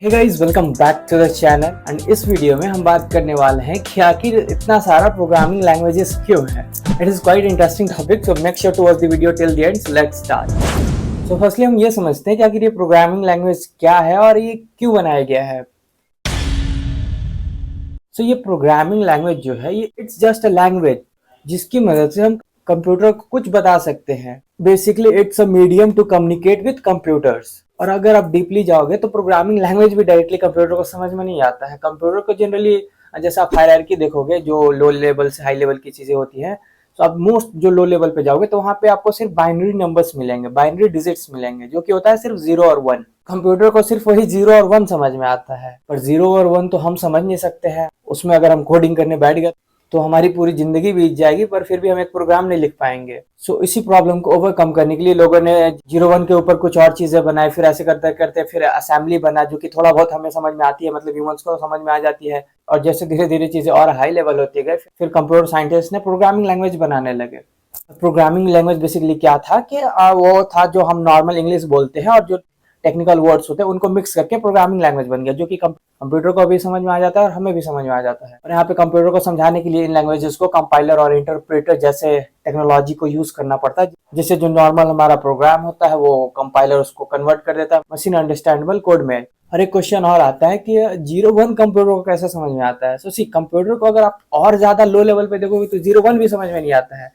Hey guys, welcome back to the channel. And इस video में हम बात करने वाले हैं कि आखिर इतना सारा प्रोग्रामिंग लैंग्वेजेस क्यों है। It is quite interesting topic, so make sure to watch the video till the end. So let's start. So firstly हम ये समझते हैं कि आखिर ये प्रोग्रामिंग लैंग्वेज क्या है और ये क्यों बनाया गया है। सो ये प्रोग्रामिंग लैंग्वेज जो है ये इट्स जस्ट अ लैंग्वेज जिसकी मदद से हम कंप्यूटर को कुछ बता सकते हैं। Basically it's a medium to communicate with computers. और अगर आप डीपली जाओगे तो प्रोग्रामिंग लैंग्वेज भी डायरेक्टली कंप्यूटर को समझ में नहीं आता है। कंप्यूटर को जनरली जैसे आप हायरार्की देखोगे, जो लो लेवल से हाई लेवल की चीजें होती हैं, तो आप मोस्ट जो लो लेवल पे जाओगे तो वहां पे आपको सिर्फ बाइनरी नंबर्स मिलेंगे, बाइनरी डिजिट्स मिलेंगे, जो कि होता है सिर्फ 0 और 1। कंप्यूटर को सिर्फ वही 0 और 1 समझ में आता है, पर 0 और 1 तो हम समझ नहीं सकते हैं। उसमें अगर हम कोडिंग करने बैठ गए तो हमारी पूरी जिंदगी बीत जाएगी, पर फिर भी हम एक प्रोग्राम नहीं लिख पाएंगे। सो इसी प्रॉब्लम को ओवरकम करने के लिए लोगों ने 0 1 के ऊपर कुछ और चीजें बनाई, फिर ऐसे करते करते फिर असेंबली बना, जो कि थोड़ा बहुत हमें समझ में आती है, मतलब ह्यूमंस को समझ में आ जाती है। और जैसे धीरे धीरे चीजें और हाई लेवल होती गई, फिर कंप्यूटर साइंटिस्ट ने प्रोग्रामिंग लैंग्वेज बनाने लगे। प्रोग्रामिंग लैंग्वेज बेसिकली क्या था कि वो था जो हम नॉर्मल इंग्लिश बोलते हैं और जो टेक्निकल वर्ड्स होते हैं उनको मिक्स करके प्रोग्रामिंग लैंग्वेज बन गया, जो कि कंप्यूटर को भी समझ में आ जाता है और हमें भी समझ में आ जाता है। और यहाँ पे कंप्यूटर को समझाने के लिए इन लैंग्वेजेस को कंपाइलर और इंटरप्रेटर जैसे टेक्नोलॉजी को यूज करना पड़ता है, जिससे जो नॉर्मल हमारा प्रोग्राम होता है वो कंपाइलर उसको कन्वर्ट कर देता है मशीन अंडरस्टैंडेबल कोड में। और एक क्वेश्चन और आता है कि 0 1 कंप्यूटर को कैसे समझ में आता है। सो कंप्यूटर को अगर आप और ज्यादा लो लेवल पे देखोगे तो 0 1 भी समझ में नहीं आता है।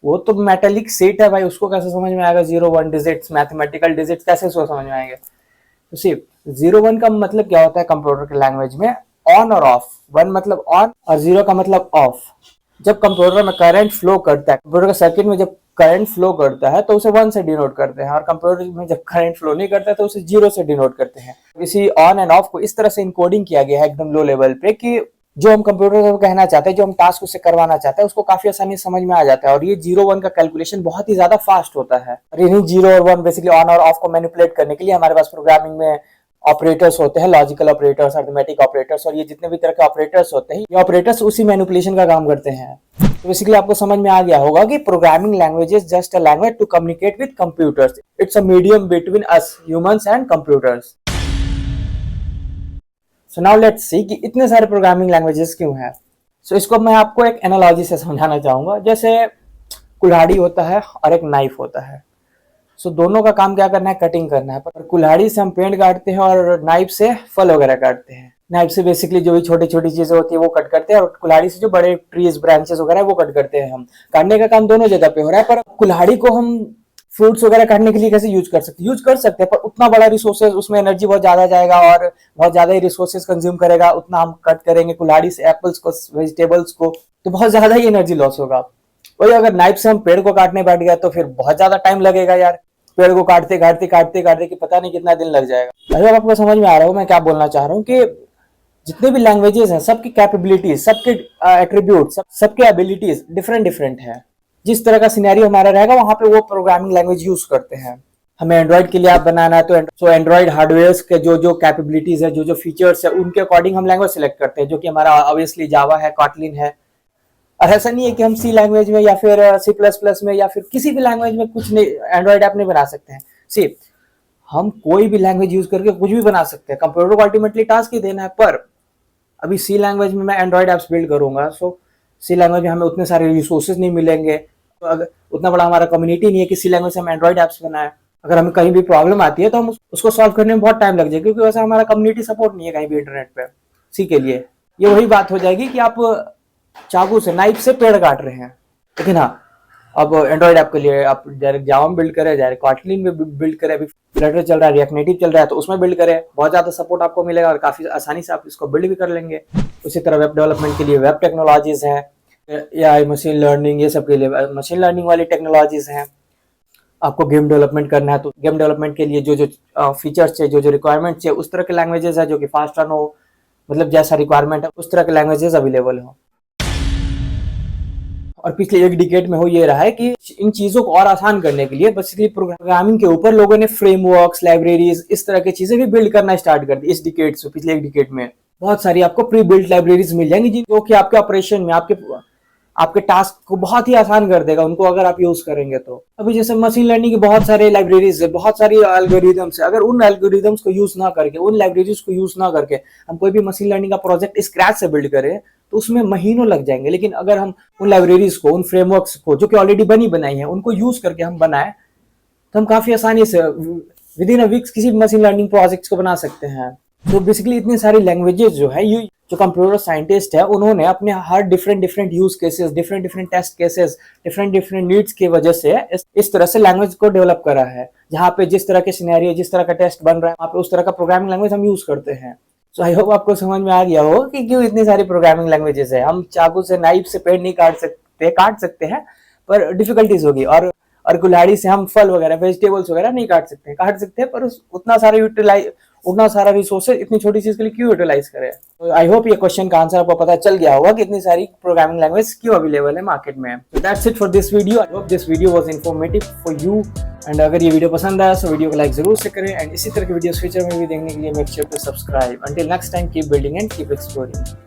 वो तो मेटेलिक सेट है भाई, उसको कैसे समझ में आएगा। 0 1 डिजिट्स, मैथमेटिकल डिजिट्स कैसे उसको समझ में आएंगे। तो सिर्फ 0 1 का मतलब क्या होता है कंप्यूटर के लैंग्वेज में, ऑन और ऑफ। 1 मतलब ऑन और 0 का मतलब ऑफ। जब कंप्यूटर में करंट फ्लो करता है, कंप्यूटर के सर्किट में जब करंट फ्लो करता है तो उसे 1 से डिनोट करते हैं, और कंप्यूटर में जब करंट फ्लो नहीं करता है तो उसे 0 से डिनोट करते हैं। इसी ऑन एंड ऑफ को इस तरह से इनकोडिंग किया गया है एकदम लो लेवल पे कि जो हम कंप्यूटर को कहना चाहते हैं, जो हम टास्क उससे करवाना चाहते हैं, उसको काफी आसानी से समझ में आ जाता है। और ये 0 1 का कैलकुलेशन बहुत ही ज्यादा फास्ट होता है। और इन्हीं 0 और 1 बेसिकली ऑन और ऑफ को मैनिपुलेट करने के लिए हमारे पास प्रोग्रामिंग में ऑपरेटर्स होते हैं, लॉजिकल ऑपरेटर्स, अरिथमेटिक ऑपरेटर्स, और ये जितने भी तरह के ऑपरेटर्स होते हैं, ये ऑपरेटर्स उसी मैनिपुलेशन का काम करते हैं। तो बेसिकली आपको समझ में आ गया होगा कि programming language is just a language to communicate with computers. It's a medium between us humans and computers. So now let's see कि इतने सारे प्रोग्रामिंग लैंग्वेजेस क्यों हैं। सो इसको मैं आपको एक एनालॉजी से समझाना चाहूंगा। जैसे कुल्हाड़ी होता है और एक नाइफ होता है। सो दोनों का काम क्या करना है, कटिंग करना है। पर कुल्हाड़ी से हम पेड़ काटते हैं और नाइफ से फल वगैरह काटते हैं। नाइफ से बेसिकली जो भी छोटी छोटी चीजें होती है वो कट करते हैं, और कुल्हाड़ी से जो बड़े ट्रीज, ब्रांचेस वगैरह वो कट करते हैं। हम काटने का काम दोनों जगह पे हो रहा है। पर कुल्हाड़ी को हम फ्रूट्स वगैरह काटने के लिए कैसे यूज कर सकते हैं, यूज कर सकते हैं, पर उतना बड़ा रिसोर्सेज, उसमें एनर्जी बहुत ज्यादा जाएगा और बहुत ज्यादा ही रिसोर्सेज कंज्यूम करेगा। उतना हम कट करेंगे कुल्हाड़ी से एप्पल्स को, वेजिटेबल्स को, तो बहुत ज्यादा ही एनर्जी लॉस होगा। वही अगर नाइफ से हम पेड़ को काटने बैठ गया तो फिर बहुत ज्यादा टाइम लगेगा यार। पेड़ को काटते काटते काटते काटते कि पता नहीं कितना दिन लग जाएगा। अगर आपको समझ में आ रहा हो मैं क्या बोलना चाह रहा हूँ, कि जितने भी लैंग्वेजेस हैं सबकी कैपेबिलिटीज, सबके एट्रीब्यूट, सबके एबिलिटीज डिफरेंट डिफरेंट है। जिस तरह का सिनेरियो हमारा रहेगा वहां पे वो प्रोग्रामिंग लैंग्वेज यूज करते हैं। हमें एंड्रॉइड के लिए ऐप बनाना है तो एंड्रॉइड हार्डवेयर के जो जो कैपेबिलिटीज है, जो जो फीचर्स है, उनके अकॉर्डिंग हम लैंग्वेज सिलेक्ट करते हैं, जो कि हमारा ऑब्वियसली जावा है, कॉटलिन है। और ऐसा नहीं है कि हम सी लैंग्वेज में या फिर C++ में या फिर किसी भी लैंग्वेज में कुछ नहीं, एंड्रॉइड ऐप नहीं बना सकते हैं। सी हम कोई भी लैंग्वेज यूज करके कुछ भी बना सकते हैं, कंप्यूटर को अल्टीमेटली टास्क ही देना है। पर अभी सी लैंग्वेज में मैं एंड्रॉइड ऐप्स बिल्ड करूंगा, सो सी लैंग्वेज में हमें उतने सारे रिसोर्सेज नहीं मिलेंगे। तो अगर उतना बड़ा हमारा कम्युनिटी नहीं है कि सी लैंग्वेज से हम एंड्रॉइड ऐप्स बनाए, अगर हमें कहीं भी प्रॉब्लम आती है तो हम उसको सॉल्व करने में बहुत टाइम लग जाएगा, क्योंकि वैसे हमारा कम्युनिटी सपोर्ट नहीं है कहीं भी इंटरनेट पे सी के लिए। ये वही बात हो जाएगी कि आप चाकू से, नाइफ से पेड़ काट रहे हैं। लेकिन हाँ, अब एंड्रॉइड ऐप के लिए आप डायरेक्ट जावा में बिल्ड करें, डायरेक्ट कॉटलिन में बिल्ड करें, अभी फ्लटर चल रहा है, रिएक्ट नेटिव चल रहा है, तो उसमें बिल्ड करें, बहुत ज्यादा सपोर्ट आपको मिलेगा और काफी आसानी से आप इसको बिल्ड भी कर लेंगे। उसी तरह वेब डेवलपमेंट के लिए वेब टेक्नोलॉजीज हैं, एआई, मशीन लर्निंग, ये सब के लिए मशीन लर्निंग वाली टेक्नोलॉजीज हैं। आपको गेम डेवलपमेंट करना है तो गेम डेवलपमेंट के लिए जो जो फीचर्स है, जो जो रिक्वायरमेंट है, उस तरह के लैंग्वेजेस है जो कि फास्ट रन हो, मतलब जैसा रिक्वायरमेंट है उस तरह के लैंग्वेजेस अवेलेबल हो। और पिछले एक डिकेड में हो ये रहा है कि इन चीजों को और आसान करने के लिए बेसिकली प्रोग्रामिंग के ऊपर लोगों ने फ्रेमवर्क्स, लाइब्रेरीज, इस तरह की चीजें भी बिल्ड करना स्टार्ट कर दी। इस डिकेड से, पिछले एक डिकेड में बहुत सारी आपको प्री बिल्ड लाइब्रेरीज मिल जाएंगी जो कि आपके ऑपरेशन में, आपके आपके टास्क को बहुत ही आसान कर देगा उनको, अगर आप यूज करेंगे तो। अभी जैसे मशीन लर्निंग की बहुत सारे लाइब्रेरीज है, बहुत सारी एल्गोरिदम्स है, अगर उन एल्गोरिदम्स को यूज ना करके, उन लाइब्रेरीज को यूज ना करके हम कोई भी मशीन लर्निंग का प्रोजेक्ट स्क्रैच से बिल्ड करें तो उसमें महीनों लग जाएंगे। लेकिन अगर हम उन लाइब्रेरीज को, उन फ्रेमवर्क्स को जो कि ऑलरेडी बनी बनाई है, उनको यूज करके हम बनाए तो हम काफी आसानी से विद इन अ वीक्स किसी भी मशीन लर्निंग प्रोजेक्ट्स को बना सकते हैं। तो बेसिकली इतनी सारी लैंग्वेजेस जो है, ये जो कंप्यूटर साइंटिस्ट है उन्होंने अपने हर different use cases, different test cases, different needs की वजह से इस तरह से लैंग्वेज को डेवलप करा है, जहाँ पे जिस तरह के सिनेरियो, जिस तरह का टेस्ट बन रहा है, वहाँ पे उस तरह का प्रोग्रामिंग लैंग्वेज हम यूज करते हैं। सो आई होप आपको समझ में आ गया हो कि क्यों इतनी सारी प्रोग्रामिंग लैंग्वेजेस है। हम चाकू से, नाइफ से पेड़ नहीं काट सकते हैं, पर डिफिकल्टीज होगी। और कुल्हाड़ी से हम फल वगैरह, वेजिटेबल्स वगैरह नहीं काट सकते हैं, पर उतना सारा रिसोर्सेज इतनी छोटी चीज के लिए क्यों यूटिलाइज करें। तो आई होप ये क्वेश्चन का आंसर आपको पता चल गया होगा कि इतनी सारी प्रोग्रामिंग लैंग्वेज क्यों अवेलेबल है मार्केट में। So that's it for this video. I hope this video was informative for you. And अगर ये वीडियो पसंद आया तो वीडियो को लाइक जरूर से करें, एंड इसी तरह की वीडियोस फ्यूचर में भी देखने के लिए make sure to subscribe. Until next time, keep building and keep exploring.